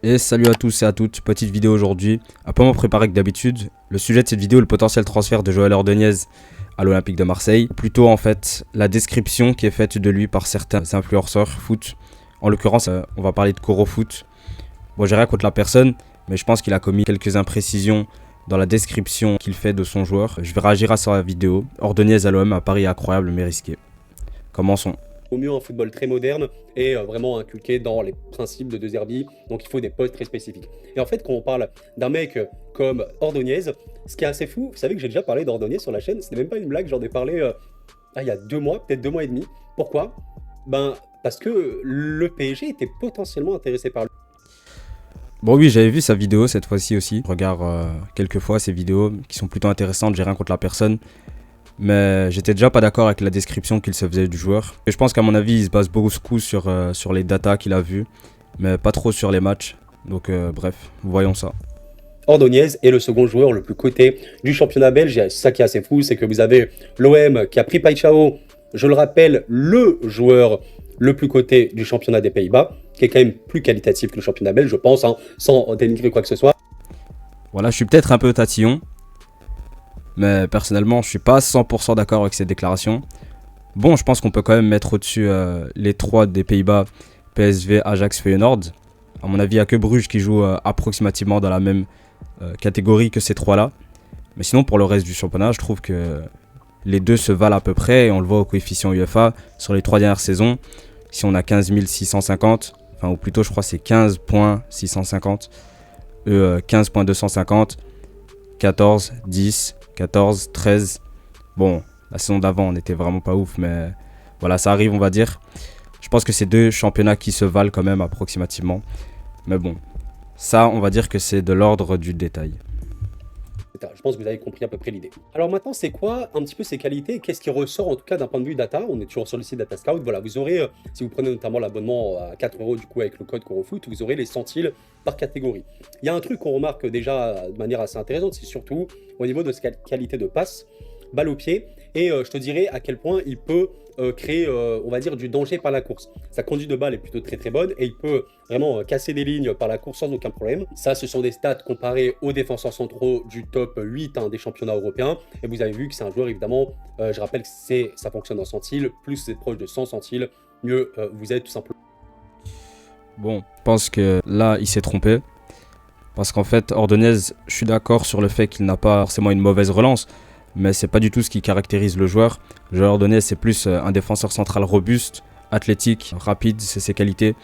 Et salut à tous et à toutes, petite vidéo aujourd'hui, un peu moins préparée que d'habitude. Le sujet de cette vidéo est le potentiel transfert de Joël Ordonez à l'Olympique de Marseille. Plutôt en fait la description qui est faite de lui par certains influenceurs foot. En l'occurrence, on va parler de Coro Foot. Bon, j'ai rien contre la personne, mais je pense qu'il a commis quelques imprécisions dans la description qu'il fait de son joueur. Je vais réagir à sa vidéo. Ordonez à l'OM, un pari incroyable mais risqué. Commençons. Au mieux un football très moderne et vraiment inculqué dans les principes de De Zerbi, donc il faut des postes très spécifiques. Et en fait, quand on parle d'un mec comme Ordonez, ce qui est assez fou, vous savez que j'ai déjà parlé d'Ordonez sur la chaîne, c'était même pas une blague, j'en ai parlé il y a 2 mois, peut-être 2 mois et demi. Pourquoi? Parce que le PSG était potentiellement intéressé par lui. Bon oui, j'avais vu sa vidéo cette fois-ci aussi. Je regarde quelques fois ses vidéos qui sont plutôt intéressantes, j'ai rien contre la personne. Mais j'étais déjà pas d'accord avec la description qu'il se faisait du joueur. Et je pense qu'à mon avis, il se base beaucoup sur les datas qu'il a vues, mais pas trop sur les matchs. Donc bref, voyons ça. Ordonez est le second joueur le plus coté du championnat belge. Et ça qui est assez fou, c'est que vous avez l'OM qui a pris Paixão, je le rappelle, le joueur le plus coté du championnat des Pays-Bas, qui est quand même plus qualitatif que le championnat belge, je pense, hein, sans dénigrer quoi que ce soit. Voilà, je suis peut-être un peu tatillon, mais personnellement, je suis pas 100% d'accord avec cette déclaration. Bon, je pense qu'on peut quand même mettre au-dessus les 3 des Pays-Bas, PSV, Ajax, Feyenoord. À mon avis, il n'y a que Bruges qui joue approximativement dans la même catégorie que ces 3-là. Mais sinon, pour le reste du championnat, je trouve que les deux se valent à peu près. Et on le voit au coefficient UEFA sur les 3 dernières saisons. Si on a 15 650, enfin, ou plutôt, je crois, c'est 15.650, 15.250, 14, 10, 14, 13. Bon, la saison d'avant, on n'était vraiment pas ouf, mais voilà, ça arrive, on va dire. Je pense que c'est 2 championnats qui se valent quand même approximativement. Mais bon, ça, on va dire que c'est de l'ordre du détail. Je pense que vous avez compris à peu près l'idée. Alors maintenant, c'est quoi un petit peu ses qualités? Qu'est-ce qui ressort en tout cas d'un point de vue data? On est toujours sur le site Data Scout. Voilà, vous aurez, si vous prenez notamment l'abonnement à 4 € du coup avec le code CoroFoot, vous aurez les centiles par catégorie. Il y a un truc qu'on remarque déjà de manière assez intéressante, c'est surtout au niveau de sa qualité de passe, balle au pied, et je te dirais à quel point il peut créer, on va dire, du danger par la course. Sa conduite de balle est plutôt très bonne et il peut vraiment casser des lignes par la course sans aucun problème. Ça, ce sont des stats comparées aux défenseurs centraux du top 8 des championnats européens. Et vous avez vu que c'est un joueur, évidemment, je rappelle que ça fonctionne en centiles, plus c'est proche de 100 centiles, mieux vous êtes tout simplement. Bon, je pense que là, il s'est trompé. Parce qu'en fait, Ordonez, je suis d'accord sur le fait qu'il n'a pas forcément une mauvaise relance. Mais c'est pas du tout ce qui caractérise le joueur. Joël Ordonez, c'est plus un défenseur central robuste, athlétique, rapide, c'est ses qualités.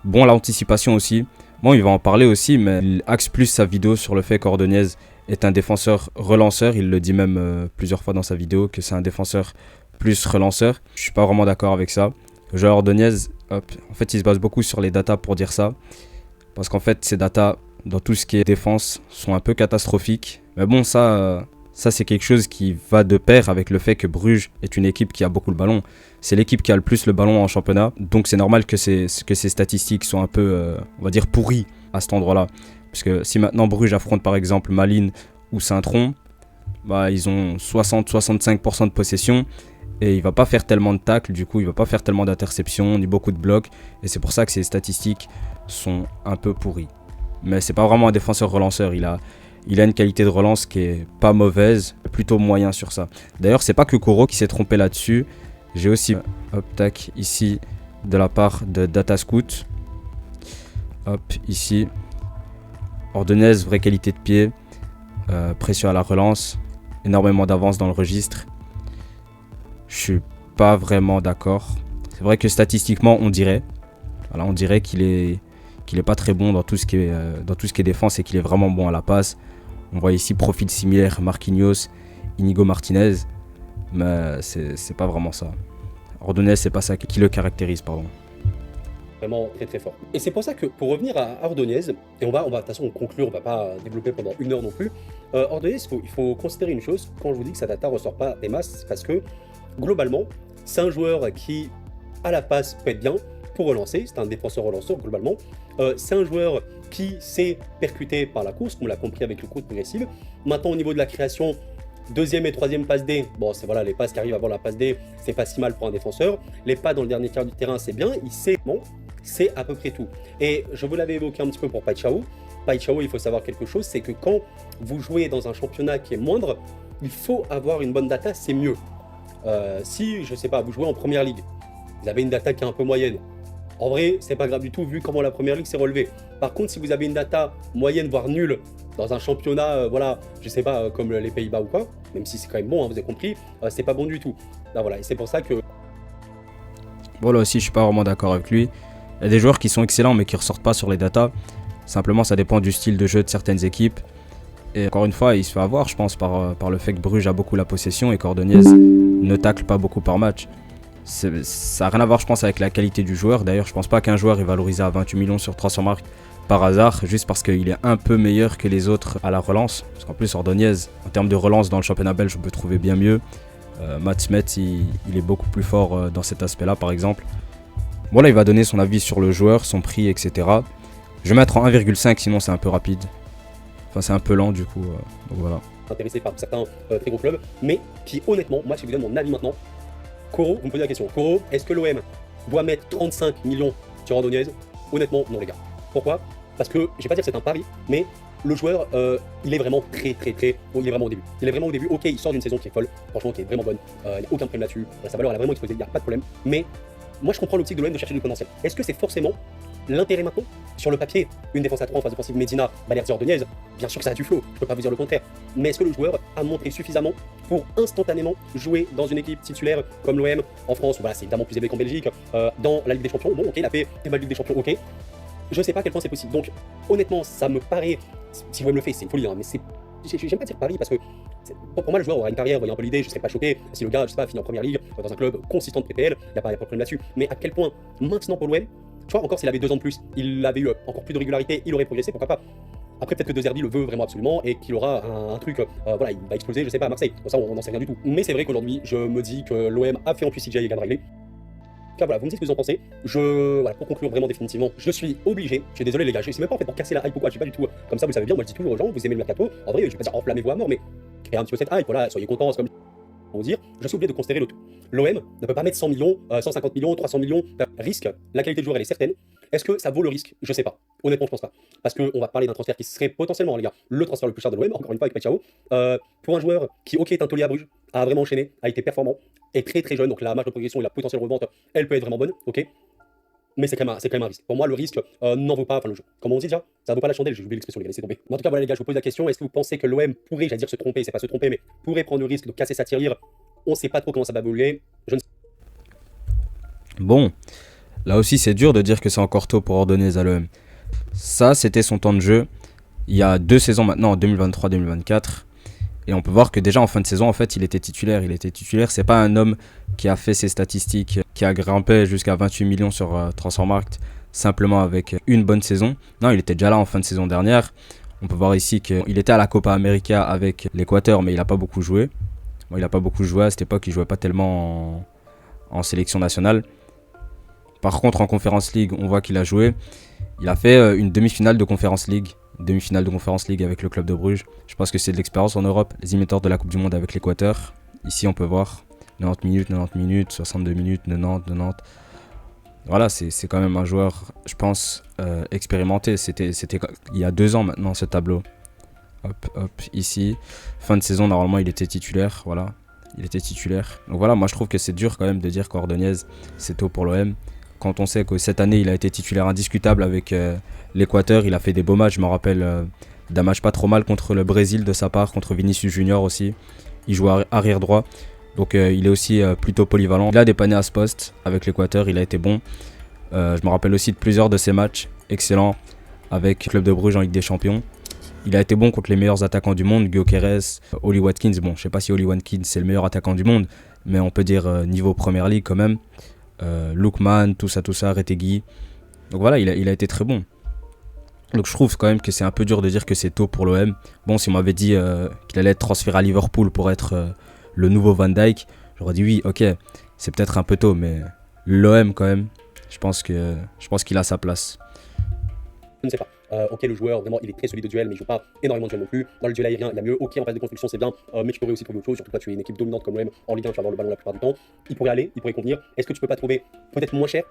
Bon, l'anticipation aussi. Bon, il va en parler aussi, mais il axe plus sa vidéo sur le fait qu'Ordonez est un défenseur relanceur. Il le dit même plusieurs fois dans sa vidéo que c'est un défenseur plus relanceur. Je suis pas vraiment d'accord avec ça. Joël Ordonez, en fait, il se base beaucoup sur les datas pour dire ça. Parce qu'en fait, ces datas, dans tout ce qui est défense, sont un peu catastrophiques. Mais bon, ça c'est quelque chose qui va de pair avec le fait que Bruges est une équipe qui a beaucoup le ballon. C'est l'équipe qui a le plus le ballon en championnat. Donc c'est normal que ces statistiques soient un peu, on va dire, pourries à cet endroit-là. Parce que si maintenant Bruges affronte par exemple Malines ou Saint-Tron, bah, ils ont 60-65% de possession. Et il ne va pas faire tellement de tacles, du coup il ne va pas faire tellement d'interceptions, ni beaucoup de blocs. Et c'est pour ça que ces statistiques sont un peu pourries. Mais c'est pas vraiment un défenseur relanceur, il a une qualité de relance qui est pas mauvaise, plutôt moyen sur ça. D'ailleurs, c'est pas que Coro qui s'est trompé là-dessus. J'ai aussi, hop, tac, ici, de la part de Datascout. Hop, ici. Ordonez, vraie qualité de pied. Pression à la relance. Énormément d'avance dans le registre. Je suis pas vraiment d'accord. C'est vrai que statistiquement, on dirait. Voilà, on dirait qu'il est pas très bon dans tout ce qui est défense et qu'il est vraiment bon à la passe. On voit ici profil similaire Marquinhos, Inigo Martinez, mais c'est pas vraiment ça. Ordonez, c'est pas ça qui le caractérise, pardon. Vraiment très fort. Et c'est pour ça que, pour revenir à Ordonez, et on va de toute façon on conclure, on va pas développer pendant 1 heure non plus. Ordonez, il faut considérer une chose, quand je vous dis que sa data ressort pas des masses, c'est parce que, globalement, c'est un joueur qui, à la passe, peut être bien, pour relancer, c'est un défenseur relanceur globalement. C'est un joueur qui s'est percuté par la course, comme on l'a compris avec le coup de progressive. Maintenant au niveau de la création, 2e et 3e passe D, bon c'est voilà, les passes qui arrivent avant la passe D, c'est pas si mal pour un défenseur. Les pas dans le dernier quart du terrain, c'est bien, il sait bon. C'est à peu près tout. Et je vous l'avais évoqué un petit peu pour Paixão. Paixão, il faut savoir quelque chose, c'est que quand vous jouez dans un championnat qui est moindre, il faut avoir une bonne data, c'est mieux. Si, je sais pas, vous jouez en première ligue, vous avez une data qui est un peu moyenne. En vrai, c'est pas grave du tout vu comment la première ligue s'est relevée. Par contre, si vous avez une data moyenne voire nulle dans un championnat, voilà, je sais pas, comme les Pays-Bas ou quoi, même si c'est quand même bon, hein, vous avez compris, c'est pas bon du tout. Là, voilà, et c'est pour ça que Bon, là aussi, je suis pas vraiment d'accord avec lui. Il y a des joueurs qui sont excellents mais qui ressortent pas sur les datas. Simplement, ça dépend du style de jeu de certaines équipes. Et encore une fois, il se fait avoir, je pense, par le fait que Bruges a beaucoup la possession et qu'Ordonez ne tacle pas beaucoup par match. Ça n'a rien à voir, je pense, avec la qualité du joueur. D'ailleurs, je pense pas qu'un joueur est valorisé à 28 millions sur Transfermarkt par hasard, juste parce qu'il est un peu meilleur que les autres à la relance. Parce qu'en plus, Ordonez, en termes de relance dans le championnat belge, on peut trouver bien mieux. Mats Smets, il est beaucoup plus fort dans cet aspect-là, par exemple. Bon, là, il va donner son avis sur le joueur, son prix, etc. Je vais mettre en 1,5, sinon c'est un peu rapide. Enfin, c'est un peu lent, du coup. Donc voilà. intéressé par certains très gros clubs, mais qui honnêtement, moi si je vous donne mon avis maintenant, Koro, vous me posez la question, Koro, est-ce que l'OM doit mettre 35 millions sur Ordonez? Honnêtement, non les gars. Pourquoi? Parce que, je vais pas dire que c'est un pari, mais le joueur, il est vraiment il est vraiment au début. Il est vraiment au début, ok, il sort d'une saison qui est folle, franchement qui est vraiment bonne, il n'y a aucun problème là-dessus, sa valeur elle a vraiment explosé, il n'y a pas de problème, mais moi je comprends l'optique de l'OM de chercher du potentiel. Est-ce que c'est forcément l'intérêt maintenant? Sur le papier, une défense à 3 en phase offensive, Medina, Balerdi, Ordonez, bien sûr que ça a du flow, je peux pas vous dire le contraire. Mais est-ce que le joueur a montré suffisamment pour instantanément jouer dans une équipe titulaire comme l'OM en France? Voilà, c'est évidemment plus élevé qu'en Belgique, dans la Ligue des Champions, bon ok, il a fait une Ligue des Champions, ok. Je sais pas à quel point c'est possible. Donc honnêtement, ça me paraît, si l'OM le fait, c'est une folie, hein, mais c'est, j'aime pas dire pari parce que pour moi le joueur aura une carrière, vous voyez un peu l'idée, je serais pas choqué si le gars, je sais pas, finit en première ligue, dans un club consistant de PPL, il n'y a pas de problème là-dessus. Mais à quel point maintenant pour l'OM, tu vois, encore s'il avait 2 ans de plus, il avait eu encore plus de régularité, il aurait progressé, pourquoi pas. Après, peut-être que De Zerbi le veut vraiment absolument et qu'il aura un truc, voilà, il va exploser, je sais pas, à Marseille. Pour ça, on n'en sait rien du tout. Mais c'est vrai qu'aujourd'hui, je me dis que l'OM a fait en plus CJ et Egan Riley. Voilà, vous me dites ce que vous en pensez. Voilà, pour conclure vraiment définitivement, je suis obligé, je suis désolé les gars, je suis même pas en fait pour casser la hype ou quoi, je suis pas du tout comme ça, vous le savez bien, moi je dis toujours aux gens, vous aimez le mercato, en vrai, je vais pas dire enflammez-vous à mort, mais créez un petit peu cette hype, voilà, soyez contents, c'est comme pour vous dire, je suis obligé de considérer le tout. L'OM ne peut pas mettre 100 millions, 150 millions, 300 millions, risque, la qualité de joueur elle est certaine. Est-ce que ça vaut le risque? Je sais pas. Honnêtement, je pense pas. Parce qu'on va parler d'un transfert qui serait potentiellement, les gars, le transfert le plus cher de l'OM, encore une fois avec Paixão, pour un joueur qui, ok, est un taulier à Bruges, a vraiment enchaîné, a été performant, est très très jeune, donc la marge de progression et la potentielle revente, elle peut être vraiment bonne, ok. Mais c'est quand même un risque. Pour moi, le risque n'en vaut pas, enfin le jeu. Comme on dit déjà, ça vaut pas la chandelle, j'ai oublié l'expression, les gars, laissez tomber. Mais en tout cas, voilà les gars, je vous pose la question, est-ce que vous pensez que l'OM pourrait, j'allais dire se tromper, c'est pas se tromper, mais pourrait prendre le risque de casser sa tirelire? On sait pas trop comment ça va évoluer. Je ne sais Bon, là aussi c'est dur de dire que c'est encore tôt pour Ordonez à l'OM. Ça, c'était son temps de jeu il y a 2 saisons maintenant, en 2023-2024. Et on peut voir que déjà en fin de saison, en fait, il était titulaire. Il était titulaire. C'est pas un homme qui a fait ses statistiques, qui a grimpé jusqu'à 28 millions sur Transfermarkt simplement avec une bonne saison. Non, il était déjà là en fin de saison dernière. On peut voir ici qu'il était à la Copa América avec l'Équateur, mais il n'a pas beaucoup joué. Bon, il n'a pas beaucoup joué à cette époque, il jouait pas tellement en sélection nationale. Par contre, en Conference League, on voit qu'il a joué. Il a fait une demi-finale de Conference League. Demi-finale de Conference League avec le club de Bruges. Je pense que c'est de l'expérience en Europe. Les imitateurs de la Coupe du Monde avec l'Équateur. Ici, on peut voir 90 minutes, 62 minutes, 90. Voilà, c'est quand même un joueur, je pense, expérimenté. C'était il y a 2 ans maintenant, ce tableau. Hop, ici. Fin de saison, normalement, il était titulaire. Voilà, il était titulaire. Donc voilà, moi, je trouve que c'est dur quand même de dire qu'Ordonez, c'est tôt pour l'OM. Quand on sait que cette année, il a été titulaire indiscutable avec l'Équateur, il a fait des beaux matchs. Je me rappelle d'un match pas trop mal contre le Brésil de sa part, contre Vinicius Junior aussi. Il joue arrière droit, donc il est aussi plutôt polyvalent. Il a dépanné à ce poste avec l'Équateur, il a été bon. Je me rappelle aussi de plusieurs de ses matchs excellents avec le club de Bruges en Ligue des Champions. Il a été bon contre les meilleurs attaquants du monde, Gyökeres, Oli Watkins. Bon, je sais pas si Oli Watkins c'est le meilleur attaquant du monde, mais on peut dire niveau Première Ligue quand même. Lookman, tout ça, Retegui. Donc voilà, il a été très bon. Donc je trouve quand même que c'est un peu dur de dire que c'est tôt pour l'OM. Bon, si on m'avait dit qu'il allait être transféré à Liverpool pour être le nouveau Van Dijk, j'aurais dit oui, ok, c'est peut-être un peu tôt, mais l'OM quand même, je pense qu'il a sa place. Je ne sais pas. Ok, le joueur, vraiment, il est très solide de duel, mais il joue pas énormément de duel non plus. Dans le duel aérien, il a mieux. Ok, en phase de construction, c'est bien, mais tu pourrais aussi trouver autre chose. Surtout toi, tu es une équipe dominante comme l'OM en Ligue 1, tu vas avoir le ballon la plupart du temps. Il pourrait aller, il pourrait convenir. Est-ce que tu peux pas trouver peut-être moins cher,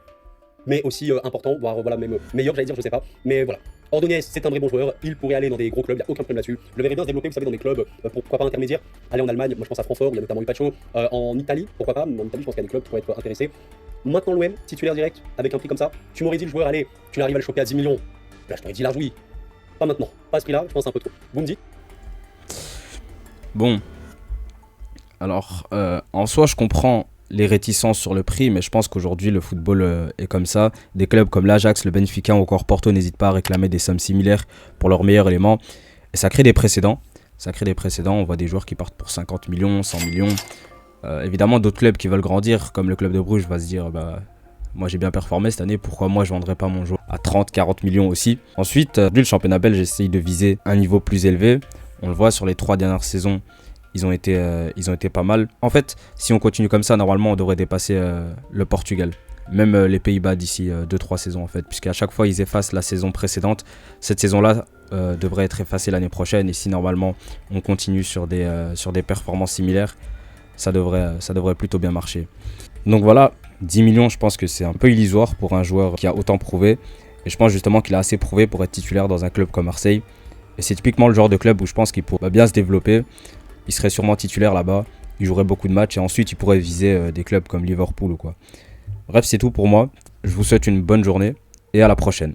mais aussi important, voire voilà, même meilleur, j'allais dire, je sais pas. Mais voilà. Ordonez, c'est un vrai bon joueur, il pourrait aller dans des gros clubs, il n'y a aucun problème là-dessus. Le verrez bien se développer, vous savez, dans des clubs, pourquoi pas intermédiaires. Aller en Allemagne, moi je pense à Francfort, il y a notamment Lupacho. En Italie, pourquoi pas, en Italie, je pense qu'il y a des clubs qui pourraient être intéressés. Maintenant, l'OM, titulaire direct, avec un prix comme ça, tu m'aurais dit le joueur, allez, tu arrives à le choper à 10 millions. Là, je t'aurais dit large oui. Pas maintenant, pas à ce prix-là, je pense un peu trop. Vous me dites? Bon, alors en soi, je comprends les réticences sur le prix, mais je pense qu'aujourd'hui, le football est comme ça. Des clubs comme l'Ajax, le Benfica ou encore Porto n'hésitent pas à réclamer des sommes similaires pour leurs meilleurs éléments. Et ça crée des précédents. Ça crée des précédents. On voit des joueurs qui partent pour 50 millions, 100 millions. Évidemment, d'autres clubs qui veulent grandir, comme le club de Bruges, va se dire bah, moi j'ai bien performé cette année, pourquoi moi je vendrais pas mon joueur à 30, 40 millions aussi. Ensuite, le championnat belge essaye de viser un niveau plus élevé. On le voit sur les 3 dernières saisons, ils ont été pas mal. En fait, si on continue comme ça, normalement on devrait dépasser le Portugal. Même les Pays-Bas d'ici 2-3 saisons en fait, puisqu'à chaque fois ils effacent la saison précédente. Cette saison-là devrait être effacée l'année prochaine, et si normalement on continue sur des performances similaires, ça devrait plutôt bien marcher. Donc voilà, 10 millions, je pense que c'est un peu illusoire pour un joueur qui a autant prouvé. Et je pense justement qu'il a assez prouvé pour être titulaire dans un club comme Marseille. Et c'est typiquement le genre de club où je pense qu'il pourrait bien se développer. Il serait sûrement titulaire là-bas, il jouerait beaucoup de matchs et ensuite il pourrait viser des clubs comme Liverpool ou quoi. Bref, c'est tout pour moi. Je vous souhaite une bonne journée et à la prochaine.